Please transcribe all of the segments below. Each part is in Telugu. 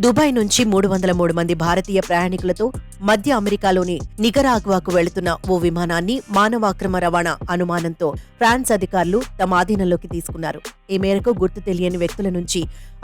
దుబాయ్ నుంచి 303 మంది భారతీయ ప్రయాణికులతో మధ్య అమెరికాలోని నికరాగ్వాకు వెళుతున్న ఓ విమానాన్ని మానవాక్రమ రవాణా అనుమానంతో ఫ్రాన్స్ అధికారులు తమ ఆధీనంలోకి తీసుకున్నారు. ఈ మేరకు గుర్తు తెలియని వ్యక్తుల నుంచి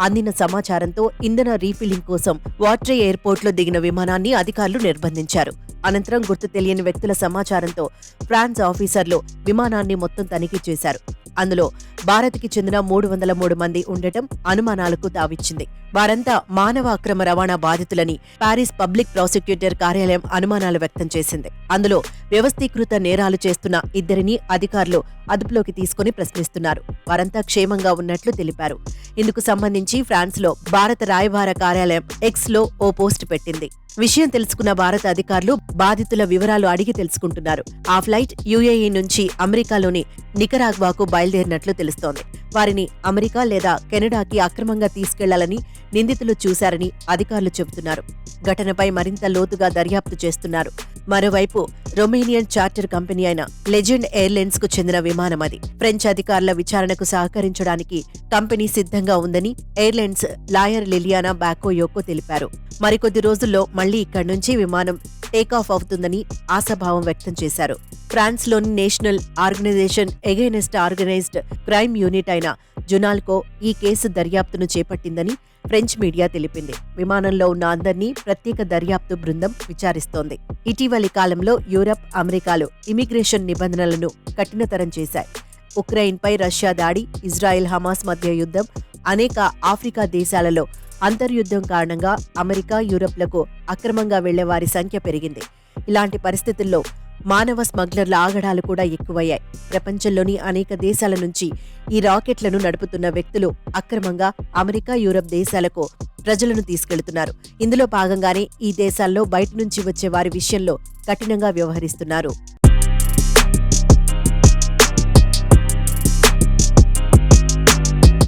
అందిన సమాచారంతో ఇంధన రీఫిల్లింగ్ కోసం వాట్రే ఎయిర్పోర్ట్లో దిగిన విమానాన్ని అధికారులు నిర్బంధించారు. అనంతరం గుర్తు తెలియని వ్యక్తుల సమాచారంతో ఫ్రాన్స్ ఆఫీసర్లు విమానాన్ని మొత్తం తనిఖీ చేశారు. అందులో భారత్కి చెందిన 303 మంది ఉండటం అనుమానాలకు తావిచ్చింది. వారంతా మానవ అక్రమ రవాణా బాధితులని పారిస్ పబ్లిక్ ప్రాసిక్యూటర్ కార్యాలయం అనుమానాలు వ్యక్తం చేసింది. అందులో వ్యవస్థీకృత నేరాలు చేస్తున్న ఇద్దరిని అధికారులు అదుపులోకి తీసుకుని ప్రశ్నిస్తున్నారు. వారంతా క్షేమంగా ఉన్నట్లు తెలిపారు. ఇందుకు సంబంధించి ఫ్రాన్స్లో భారత రాయబార కార్యాలయం ఎక్స్లో ఓ పోస్ట్ పెట్టింది. విషయం తెలుసుకున్న భారత అధికారులు బాధితుల వివరాలు అడిగి తెలుసుకుంటున్నారు. ఆ ఫ్లైట్ యుఏఈ నుంచి అమెరికాలోని నికరాగ్వాకు బయలుదేరినట్లు తెలుస్తోంది. వారిని అమెరికా లేదా కెనడాకి అక్రమంగా తీసుకెళ్లాలని నిందితులు చూశారని అధికారులు చెబుతున్నారు. ఘటనపై మరింత లోతుగా దర్యాప్తు చేస్తున్నారు. మరోవైపు రొమేనియన్ చార్టర్ కంపెనీ అయిన లెజెండ్ ఎయిర్లైన్స్ కు చెందిన విమానం అది. ఫ్రెంచ్ అధికారుల విచారణకు సహకరించడానికి కంపెనీ సిద్ధంగా ఉందని ఎయిర్లైన్స్ లాయర్ లిలియానా బాకోయోకో తెలిపారు. మరికొద్ది రోజుల్లో మళ్లీ ఇక్కడి నుంచి విమానం టేకాఫ్ అవుతుందని ఆశాభావం వ్యక్తం చేశారు. ఫ్రాన్స్లోని national organisation against organised crime unit అయిన జునాల్కో ఈ కేసు దర్యాప్తును చేపట్టిందని ఫ్రెంచ్ మీడియా తెలిపింది. విమానంలో ఉన్న అందర్నీ ప్రత్యేక దర్యాప్తు బృందం విచారిస్తోంది. ఇటీవలి కాలంలో యూరప్, అమెరికాలు ఇమిగ్రేషన్ నిబంధనలను కఠినతరం చేశాయి. ఉక్రెయిన్పై రష్యా దాడి, ఇజ్రాయెల్ హమాస్ మధ్య యుద్ధం, అనేక ఆఫ్రికా దేశాలలో అంతర్యుద్ధం కారణంగా అమెరికా, యూరప్లకు అక్రమంగా వెళ్లే వారి సంఖ్య పెరిగింది. ఇలాంటి పరిస్థితుల్లో మానవ స్మగ్లర్ల ఆగడాలు కూడా ఎక్కువయ్యాయి. ప్రపంచంలోని అనేక దేశాల నుంచి ఈ రాకెట్లను నడుపుతున్న వ్యక్తులు అక్రమంగా అమెరికా, యూరప్ దేశాలకు ప్రజలను తీసుకెళ్తున్నారు. ఇందులో భాగంగానే ఈ దేశాల్లో బయట నుంచి వచ్చే వారి విషయంలో కఠినంగా వ్యవహరిస్తున్నారు.